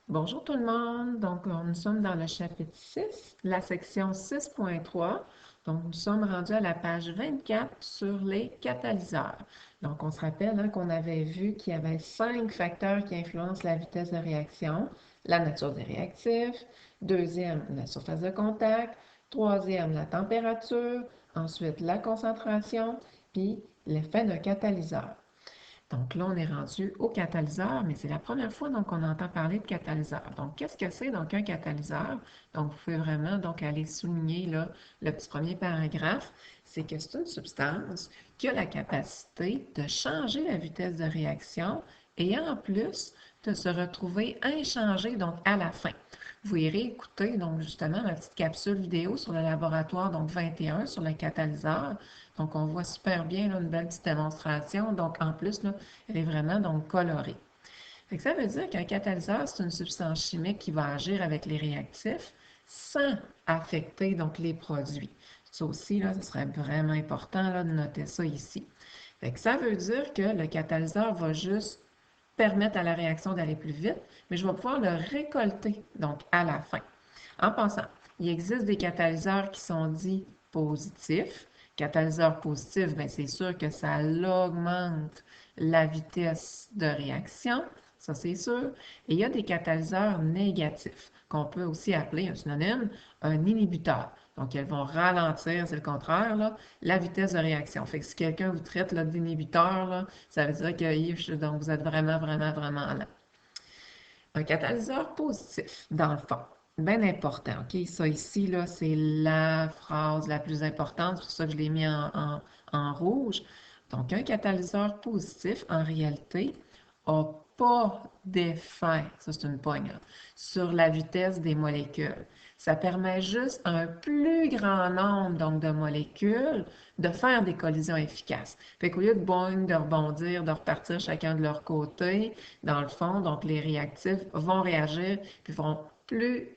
Bonjour tout le monde. Donc, nous sommes dans le chapitre 6, la section 6.3. Donc, nous sommes rendus à la page 24 sur les catalyseurs. Donc, on se rappelle qu'on avait vu qu'il y avait 5 facteurs qui influencent la vitesse de réaction. La nature des réactifs, deuxième, la surface de contact, troisième, la température, ensuite la concentration, puis l'effet d'un catalyseur. Donc là, on est rendu au catalyseur, mais c'est la première fois donc qu'on entend parler de catalyseur. Donc, qu'est-ce que c'est donc un catalyseur? Donc, vous pouvez vraiment donc aller souligner là, le petit premier paragraphe, c'est que c'est une substance qui a la capacité de changer la vitesse de réaction et en plus de se retrouver inchangée donc à la fin. Vous irez écouter donc justement ma petite capsule vidéo sur le laboratoire donc 21 sur le catalyseur. Donc, on voit super bien là, une belle petite démonstration. Donc, en plus, là, elle est vraiment donc colorée. Fait que ça veut dire qu'un catalyseur, c'est une substance chimique qui va agir avec les réactifs sans affecter donc les produits. Ça aussi, là, ce serait vraiment important là, de noter ça ici. Fait que ça veut dire que le catalyseur va juste permettre à la réaction d'aller plus vite, mais je vais pouvoir le récolter donc à la fin. En passant, il existe des catalyseurs qui sont dits positifs. Catalyseur positif, bien, c'est sûr que ça augmente la vitesse de réaction, ça c'est sûr. Et il y a des catalyseurs négatifs, qu'on peut aussi appeler un synonyme, un inhibiteur. Donc, elles vont ralentir, c'est le contraire, là, la vitesse de réaction. Fait que si quelqu'un vous traite d'inhibiteur, ça veut dire que donc, vous êtes vraiment, vraiment, vraiment lent. Un catalyseur positif, dans le fond. Bien important, OK? Ça ici, là, c'est la phrase la plus importante, c'est pour ça que je l'ai mis en rouge. Donc, un catalyseur positif, en réalité, n'a pas d'effet, ça c'est une poigne, sur la vitesse des molécules. Ça permet juste à un plus grand nombre donc, de molécules de faire des collisions efficaces. Fait qu'au lieu de boing, de rebondir, de repartir chacun de leur côté, dans le fond, donc les réactifs vont réagir puis vont plus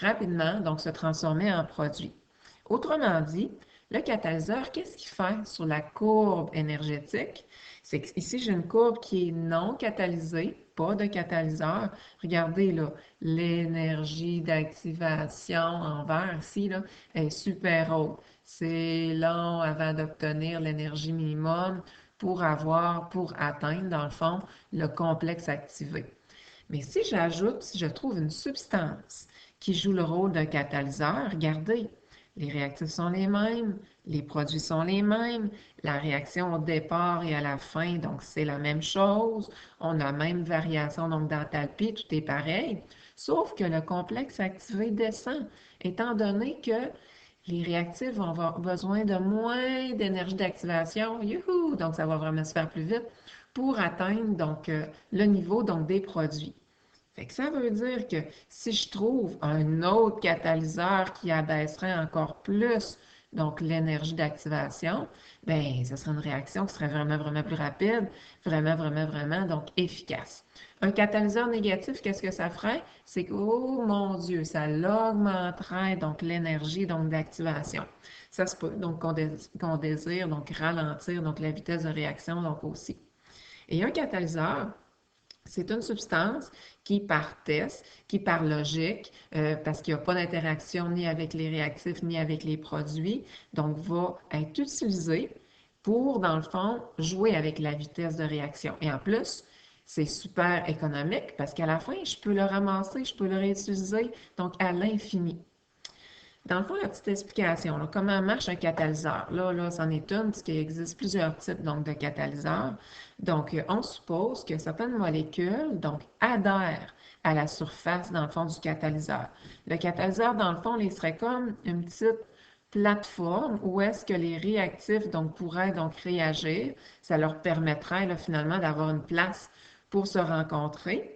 rapidement donc se transformer en produit. Autrement dit, le catalyseur, qu'est-ce qu'il fait sur la courbe énergétique? C'est qu'ici, j'ai une courbe qui est non catalysée, pas de catalyseur. Regardez là, l'énergie d'activation en vert ici là, est super haute. C'est long avant d'obtenir l'énergie minimum pour atteindre, dans le fond, le complexe activé. Mais si j'ajoute, si je trouve une substance qui joue le rôle d'un catalyseur, regardez, les réactifs sont les mêmes, les produits sont les mêmes, la réaction au départ et à la fin, donc c'est la même chose, on a la même variation donc d'enthalpie, tout est pareil, sauf que le complexe activé descend, étant donné que les réactifs vont avoir besoin de moins d'énergie d'activation, youhou, donc ça va vraiment se faire plus vite pour atteindre donc le niveau donc des produits. Fait que ça veut dire que si je trouve un autre catalyseur qui abaisserait encore plus donc l'énergie d'activation, ben ce serait une réaction qui serait vraiment, vraiment plus rapide, vraiment, vraiment, vraiment donc efficace. Un catalyseur négatif, qu'est-ce que ça ferait? C'est que, oh mon Dieu, ça augmenterait donc l'énergie donc d'activation. Ça se peut donc qu'on désire donc ralentir donc la vitesse de réaction donc aussi. Et un catalyseur, c'est une substance qui, par test, qui, par logique, parce qu'il n'y a pas d'interaction ni avec les réactifs ni avec les produits, donc va être utilisée pour, dans le fond, jouer avec la vitesse de réaction. Et en plus, c'est super économique parce qu'à la fin, je peux le ramasser, je peux le réutiliser, donc à l'infini. Dans le fond, la petite explication, là, comment marche un catalyseur? Là, c'en est une, parce qu'il existe plusieurs types donc, de catalyseurs. Donc, on suppose que certaines molécules donc, adhèrent à la surface, dans le fond, du catalyseur. Le catalyseur, dans le fond, il serait comme une petite plateforme où est-ce que les réactifs donc, pourraient donc réagir. Ça leur permettrait là, finalement d'avoir une place pour se rencontrer.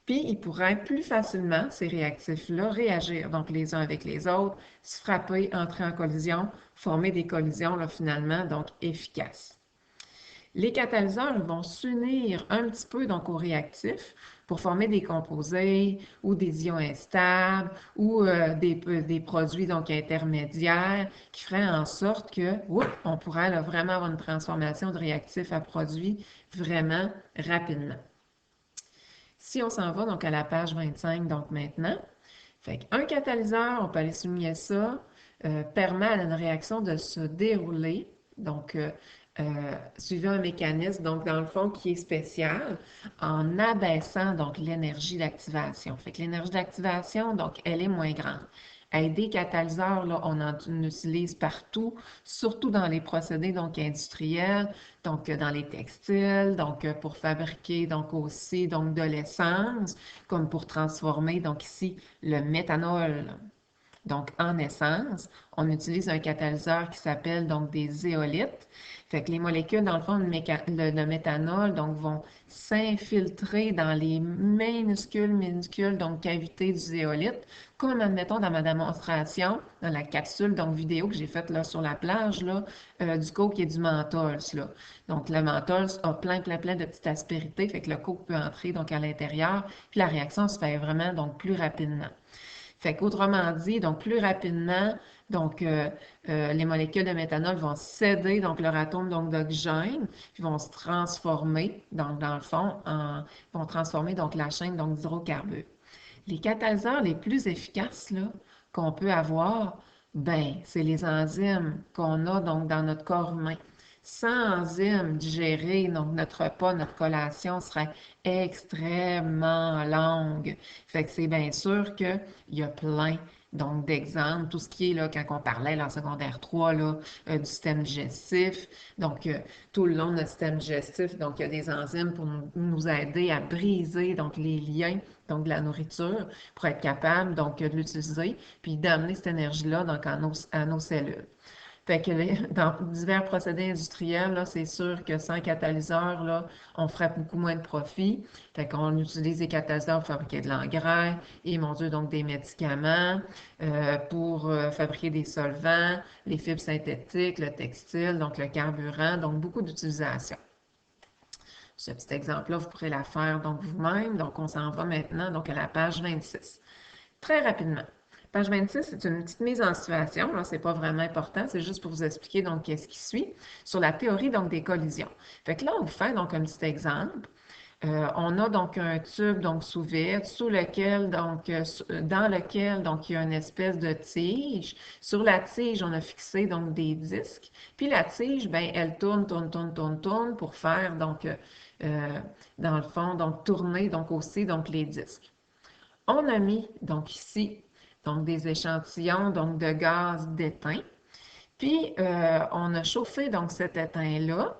Puis, ils pourraient plus facilement, ces réactifs-là, réagir, donc les uns avec les autres, se frapper, entrer en collision, former des collisions, là, finalement, donc efficaces. Les catalyseurs vont s'unir un petit peu donc aux réactifs pour former des composés ou des ions instables ou des produits donc intermédiaires qui feraient en sorte que, on pourrait là, vraiment avoir une transformation de réactif à produit vraiment rapidement. Si on s'en va donc à la page 25, donc maintenant, fait qu'un catalyseur, on peut aller souligner ça, permet à une réaction de se dérouler, donc suivant un mécanisme, donc dans le fond, qui est spécial, en abaissant donc l'énergie d'activation. Fait que l'énergie d'activation, donc, elle est moins grande. Des catalyseurs, là, on en utilise partout, surtout dans les procédés donc industriels, donc dans les textiles, donc pour fabriquer donc aussi donc de l'essence, comme pour transformer donc ici le méthanol donc en essence. On utilise un catalyseur qui s'appelle donc des éolytes. Fait que les molécules, dans le fond, de méthanol, donc, vont s'infiltrer dans les minuscules, donc, cavités du zéolite, comme, admettons, dans ma démonstration, dans la capsule, donc, vidéo que j'ai faite, là, sur la plage, là, du coke et du menthol, là. Donc, le menthol a plein de petites aspérités, fait que le coke peut entrer, donc, à l'intérieur, puis la réaction se fait vraiment, donc, plus rapidement. Fait qu'autrement dit, donc plus rapidement, donc les molécules de méthanol vont céder donc leur atome donc d'oxygène, puis vont se transformer donc dans le fond vont transformer donc la chaîne donc d'hydrocarbures. Les catalyseurs les plus efficaces là qu'on peut avoir, ben c'est les enzymes qu'on a donc dans notre corps humain. Sans enzymes digérées, donc notre repas, notre collation serait extrêmement longue. Fait que c'est bien sûr qu'il y a plein donc d'exemples, tout ce qui est là, quand on parlait là, en secondaire 3 là, du système digestif. Donc, tout le long de notre système digestif, donc il y a des enzymes pour nous aider à briser donc les liens donc de la nourriture pour être capable donc de l'utiliser puis d'amener cette énergie-là donc à nos cellules. Fait que dans divers procédés industriels, là, c'est sûr que sans catalyseur, là, on ferait beaucoup moins de profit. Fait qu'on utilise des catalyseurs pour fabriquer de l'engrais et, mon Dieu, donc des médicaments, pour fabriquer des solvants, les fibres synthétiques, le textile, donc le carburant, donc beaucoup d'utilisation. Ce petit exemple-là, vous pourrez la faire donc vous-même. Donc, on s'en va maintenant donc à la page 26. Très rapidement. Page 26, c'est une petite mise en situation. Là, c'est pas vraiment important. C'est juste pour vous expliquer donc qu'est-ce qui suit sur la théorie donc des collisions. Fait que là, on vous fait donc un petit exemple. On a donc un tube donc sous vide, sous lequel donc dans lequel donc il y a une espèce de tige. Sur la tige, on a fixé donc des disques. Puis la tige, ben elle tourne pour faire donc dans le fond donc tourner donc aussi donc les disques. On a mis donc ici donc des échantillons donc de gaz d'étain. Puis on a chauffé donc cet étain-là.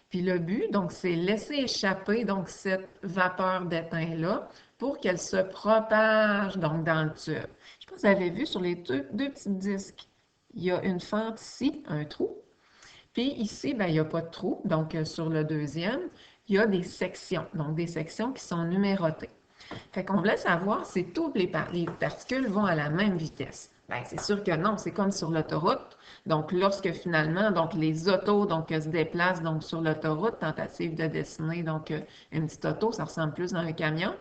Puis le but, donc, c'est laisser échapper donc cette vapeur d'étain-là pour qu'elle se propage donc dans le tube. Je sais pas si vous avez vu sur les deux petits disques, il y a une fente ici, un trou. Puis ici, ben, il n'y a pas de trou. Donc sur le deuxième, il y a des sections. Donc des sections qui sont numérotées. Fait qu'on voulait savoir si toutes les particules vont à la même vitesse. Bien, c'est sûr que non, c'est comme sur l'autoroute. Donc, lorsque finalement, donc les autos donc, se déplacent donc, sur l'autoroute, tentative de dessiner donc, une petite auto, ça ressemble plus à un camion.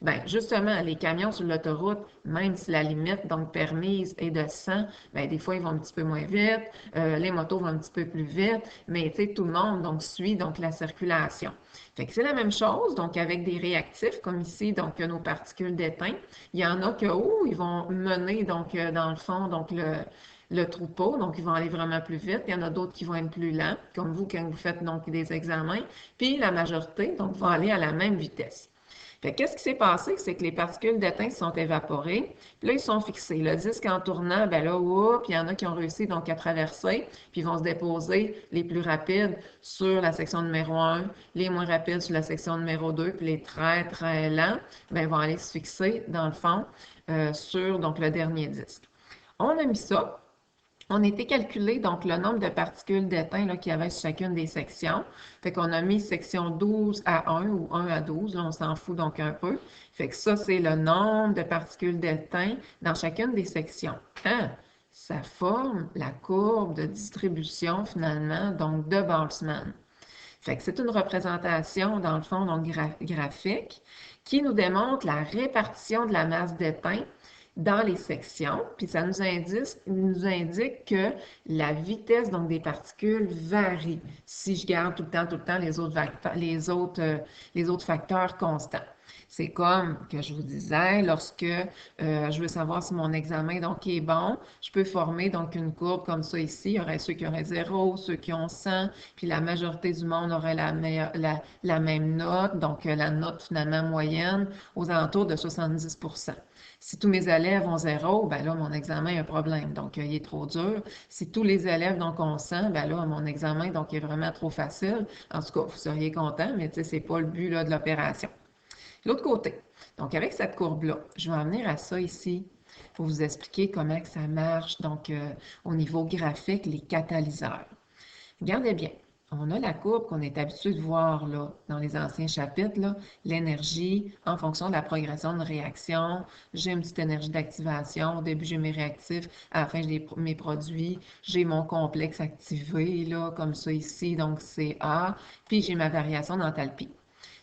Bien, justement, les camions sur l'autoroute, même si la limite donc permise est de 100, bien, des fois, ils vont un petit peu moins vite, les motos vont un petit peu plus vite, mais tu sais, tout le monde donc, suit donc, la circulation. Fait que c'est la même chose, donc avec des réactifs, comme ici, donc nos particules d'étain. Il y en a que, ils vont mener, donc, dans le fond, donc le troupeau, donc ils vont aller vraiment plus vite. Il y en a d'autres qui vont être plus lents, comme vous quand vous faites donc des examens. Puis la majorité, donc, vont aller à la même vitesse. Fait qu'est-ce qui s'est passé? C'est que les particules d'étain sont évaporées, puis là, ils sont fixés. Le disque en tournant, ben là, puis il y en a qui ont réussi donc à traverser, puis ils vont se déposer les plus rapides sur la section numéro 1, les moins rapides sur la section numéro 2, puis les très lents, ben, vont aller se fixer, dans le fond, sur donc, le dernier disque. On a mis ça. On a été calculé donc le nombre de particules d'étain qu'il y avait sur chacune des sections. Fait qu'on a mis section 12 à 1 ou 1 à 12, là, on s'en fout donc un peu. Fait que ça, c'est le nombre de particules d'étain dans chacune des sections. Ça forme la courbe de distribution finalement donc de Boltzmann. Fait que c'est une représentation, dans le fond, donc graphique, qui nous démontre la répartition de la masse d'étain dans les sections, puis ça nous indique que la vitesse donc, des particules varie si je garde tout le temps les autres facteurs constants. C'est comme que je vous disais, lorsque je veux savoir si mon examen donc est bon, je peux former donc une courbe comme ça ici. Il y aurait ceux qui auraient 0, ceux qui ont 100, puis la majorité du monde aurait la même note, donc la note finalement moyenne aux alentours de 70%. Si tous mes élèves ont 0, ben là, mon examen a un problème, donc il est trop dur. Si tous les élèves donc ont 100, ben là, mon examen donc est vraiment trop facile. En tout cas, vous seriez content, mais tu sais, c'est pas le but là, de l'opération. L'autre côté, donc avec cette courbe-là, je vais en venir à ça ici pour vous expliquer comment que ça marche, donc au niveau graphique, les catalyseurs. Regardez bien, on a la courbe qu'on est habitué de voir là, dans les anciens chapitres, l'énergie en fonction de la progression de réaction. J'ai une petite énergie d'activation. Au début, j'ai mes réactifs. À la fin, j'ai mes produits. J'ai mon complexe activé, là, comme ça ici, donc c'est A. Puis j'ai ma variation d'enthalpie.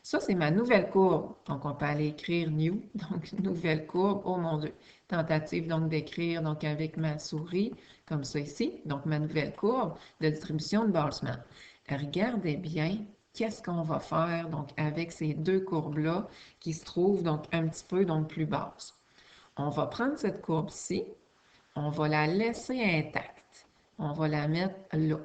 Ça, c'est ma nouvelle courbe. Donc, on peut aller écrire new, donc nouvelle courbe. Oh mon Dieu! Tentative donc d'écrire donc avec ma souris, comme ça ici. Donc, ma nouvelle courbe de distribution de Boltzmann. Regardez bien qu'est-ce qu'on va faire donc avec ces deux courbes-là qui se trouvent donc un petit peu donc plus basses. On va prendre cette courbe-ci, on va la laisser intacte. On va la mettre là.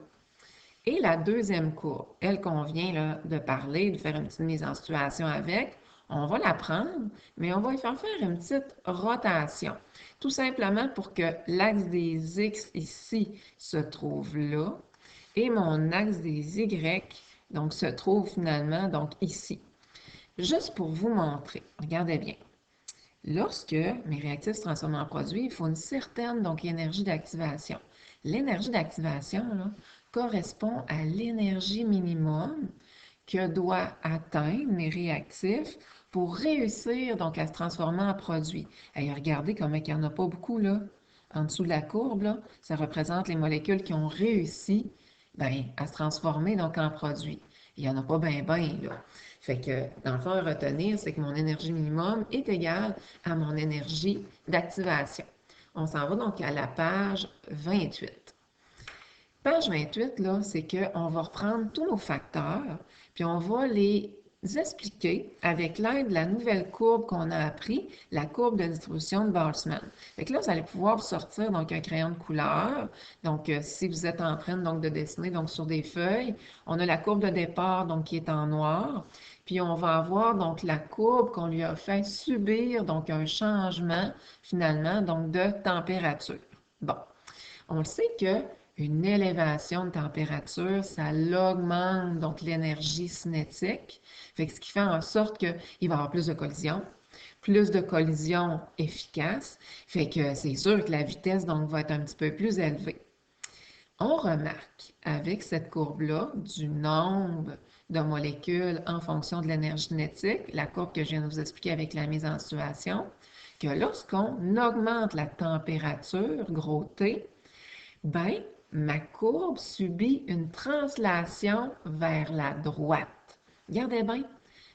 Et la deuxième courbe, elle qu'on vient là, de parler, de faire une petite mise en situation avec, on va la prendre, mais on va y faire une petite rotation. Tout simplement pour que l'axe des X ici se trouve là et mon axe des Y donc, se trouve finalement donc ici. Juste pour vous montrer, regardez bien. Lorsque mes réactifs se transforment en produits, il faut une certaine donc, énergie d'activation. L'énergie d'activation correspond à l'énergie minimum que doit atteindre mes réactifs pour réussir donc, à se transformer en produit. Et regardez comment il n'y en a pas beaucoup là. En dessous de la courbe, là, ça représente les molécules qui ont réussi à se transformer donc, en produit. Il n'y en a pas bien, là. Fait que, dans le fond, à retenir, c'est que mon énergie minimum est égale à mon énergie d'activation. On s'en va donc à la page 28. Page 28, là, c'est qu'on va reprendre tous nos facteurs, puis on va les expliquer avec l'aide de la nouvelle courbe qu'on a appris, la courbe de distribution de Boltzmann. Fait que là, vous allez pouvoir sortir donc un crayon de couleur. Donc, si vous êtes en train donc de dessiner donc sur des feuilles, on a la courbe de départ donc qui est en noir, puis on va avoir donc la courbe qu'on lui a fait subir donc un changement finalement donc de température. Bon, on le sait que une élévation de température, ça augmente donc l'énergie cinétique, fait que ce qui fait en sorte qu'il va y avoir plus de collisions efficaces, fait que c'est sûr que la vitesse donc va être un petit peu plus élevée. On remarque avec cette courbe-là du nombre de molécules en fonction de l'énergie cinétique, la courbe que je viens de vous expliquer avec la mise en situation, que lorsqu'on augmente la température, gros T, ben, ma courbe subit une translation vers la droite. Regardez bien,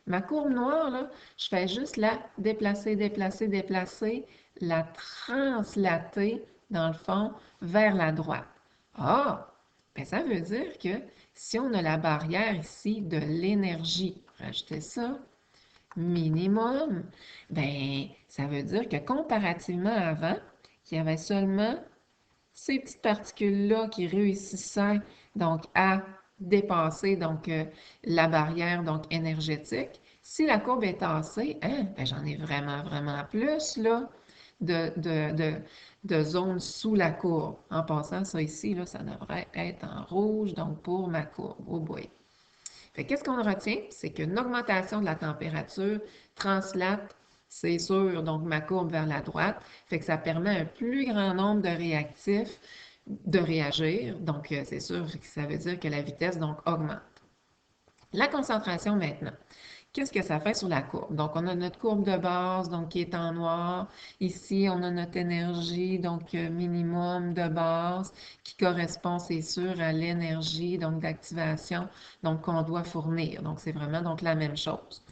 ma courbe noire, là, je fais juste la déplacer, déplacer, déplacer, la translater, dans le fond, vers la droite. Ah, ben ça veut dire que si on a la barrière ici de l'énergie, rajoutez ça, minimum, ben ça veut dire que comparativement à avant, il y avait seulement ces petites particules-là qui réussissaient donc à dépasser donc, la barrière donc, énergétique. Si la courbe est tassée, hein, ben, j'en ai vraiment, vraiment plus là, de zones sous la courbe. En passant, ça ici, là, ça devrait être en rouge, donc pour ma courbe. Oh boy! Fait qu'est-ce qu'on retient? C'est qu'une augmentation de la température translate, c'est sûr, donc ma courbe vers la droite. Fait que ça permet à un plus grand nombre de réactifs de réagir. Donc, c'est sûr que ça veut dire que la vitesse donc augmente. La concentration maintenant. Qu'est-ce que ça fait sur la courbe? Donc, on a notre courbe de base, donc qui est en noir. Ici, on a notre énergie, donc minimum de base, qui correspond, c'est sûr, à l'énergie, donc d'activation, donc qu'on doit fournir. Donc, c'est vraiment donc la même chose.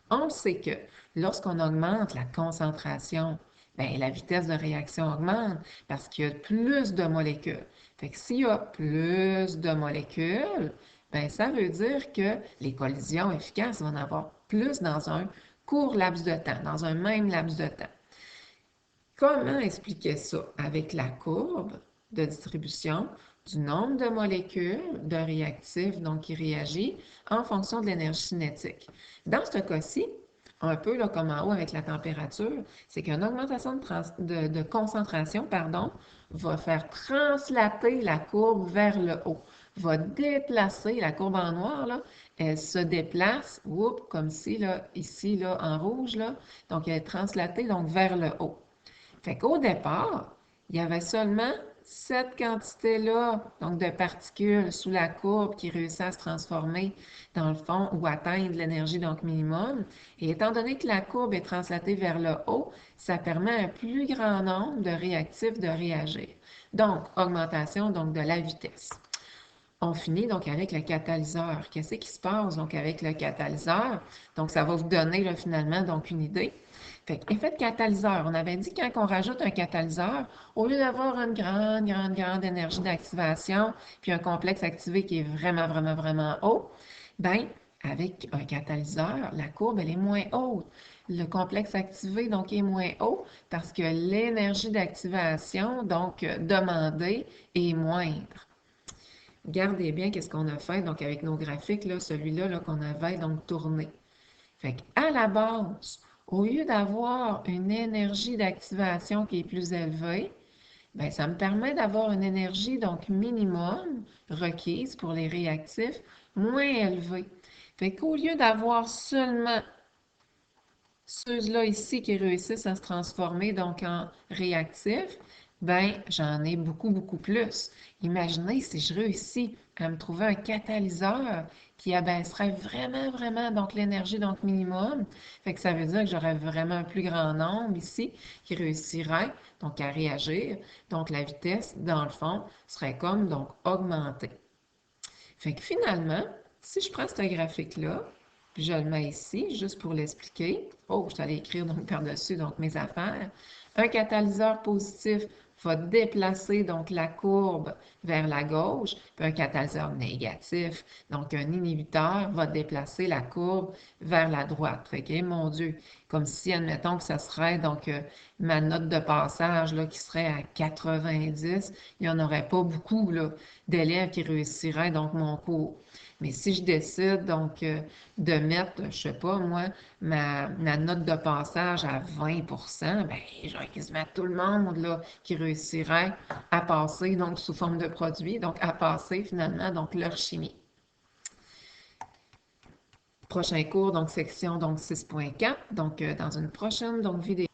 On sait que lorsqu'on augmente la concentration, bien, la vitesse de réaction augmente parce qu'il y a plus de molécules. Fait que s'il y a plus de molécules, bien, ça veut dire que les collisions efficaces vont en avoir plus dans un court laps de temps, dans un même laps de temps. Comment expliquer ça? Avec la courbe de distribution du nombre de molécules de réactifs donc, qui réagit en fonction de l'énergie cinétique. Dans ce cas-ci, un peu là, comme en haut avec la température, c'est qu'une augmentation de concentration va faire translater la courbe vers le haut, va déplacer la courbe en noir, là, elle se déplace, comme ici, là, en rouge, là, donc elle est translatée donc, vers le haut. Fait qu'au départ, il y avait seulement cette quantité-là, donc de particules sous la courbe qui réussissaient à se transformer dans le fond ou atteindre l'énergie donc minimum. Et étant donné que la courbe est translatée vers le haut, ça permet à un plus grand nombre de réactifs de réagir. Donc, augmentation donc de la vitesse. On finit donc avec le catalyseur. Qu'est-ce qui se passe donc avec le catalyseur? Donc, ça va vous donner là, finalement donc une idée. Fait effet de catalyseur, on avait dit quand on rajoute un catalyseur, au lieu d'avoir une grande énergie d'activation, puis un complexe activé qui est vraiment haut, bien, avec un catalyseur, la courbe, elle est moins haute. Le complexe activé, donc, est moins haut parce que l'énergie d'activation, donc, demandée, est moindre. Regardez bien qu'est-ce qu'on a fait, donc, avec nos graphiques, là, celui-là là, qu'on avait, donc, tourné. Fait qu'à la base, au lieu d'avoir une énergie d'activation qui est plus élevée, bien, ça me permet d'avoir une énergie donc minimum requise pour les réactifs moins élevée. Fait qu'au lieu d'avoir seulement ceux-là ici qui réussissent à se transformer donc en réactifs, ben j'en ai beaucoup plus. Imaginez si je réussis à me trouver un catalyseur qui abaisserait vraiment donc l'énergie donc minimum. Fait que ça veut dire que j'aurais vraiment un plus grand nombre ici qui réussirait donc à réagir. Donc la vitesse, dans le fond, serait comme donc augmentée. Fait que finalement, si je prends ce graphique-là, puis je le mets ici, juste pour l'expliquer. Oh, je suis allée écrire donc par-dessus donc mes affaires. Un catalyseur positif va déplacer donc la courbe vers la gauche, puis un catalyseur négatif, donc un inhibiteur, va déplacer la courbe vers la droite. Fait que, mon Dieu, comme si, admettons que ça serait donc ma note de passage là, qui serait à 90, il n'y en aurait pas beaucoup d'élèves qui réussiraient donc mon cours. Mais si je décide donc de mettre, je ne sais pas moi, ma note de passage à 20 bien, j'aurais quasiment tout le monde là, qui réussirait à passer donc sous forme de produit, donc à passer finalement donc leur chimie. Prochain cours, donc section donc 6.4, donc dans une prochaine donc vidéo